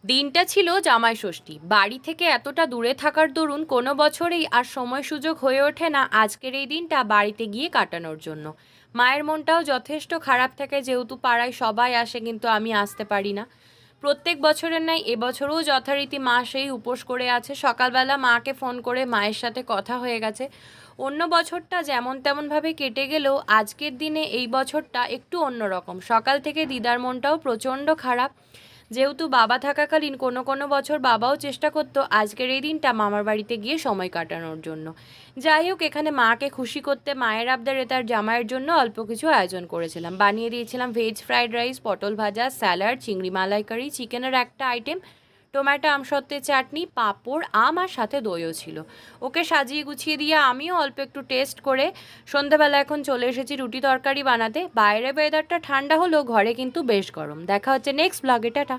দিনটা ছিল জামাই ষষ্ঠী। বাড়ি থেকে এতটা দূরে থাকার দরুন কোনো বছরেই আর সময় সুযোগ হয়ে ওঠে না আজকের এই দিনটা বাড়িতে গিয়ে কাটানোর জন্য। মায়ের মনটাও যথেষ্ট খারাপ থাকে, যেহেতু পাড়ায় সবাই আসে কিন্তু আমি আসতে পারি না। প্রত্যেক বছরের ন্যায় এবছরও যথারীতি মা সেই উপোস করে আছে। সকালবেলা মাকে ফোন করে মায়ের সাথে কথা হয়ে গেছে। অন্য বছরটা যেমন তেমনভাবে কেটে গেলেও আজকের দিনে এই বছরটা একটু অন্যরকম। সকাল থেকে দিদার মনটাও প্রচণ্ড খারাপ, যেহেতু বাবা থাকাকালীন কোনো কোনো বছর বাবাও চেষ্টা করতো আজকের এই দিনটা মামার বাড়িতে গিয়ে সময় কাটানোর জন্য। যাই হোক, এখানে মাকে খুশি করতে মায়ের আবদারে তার জামাইয়ের জন্য অল্প কিছু আয়োজন করেছিলাম। বানিয়ে দিয়েছিলাম ভেজ ফ্রাইড রাইস, পটল ভাজা, স্যালাড, চিংড়ি মালাইকারি, চিকেনের একটা আইটেম, টমেটো আমসত্ত্বের চাটনি, পাঁপড়, আম আর সাথে দইও ছিল। ওকে সাজিয়ে গুছিয়ে দিয়ে আমিও অল্প একটু টেস্ট করে সন্ধ্যাবেলা এখন চলে এসেছি রুটি তরকারি বানাতে। বাইরে ওয়েদারটা ঠান্ডা হলেও ঘরে কিন্তু বেশ গরম। দেখা হচ্ছে নেক্সট ব্লগে, টাটা।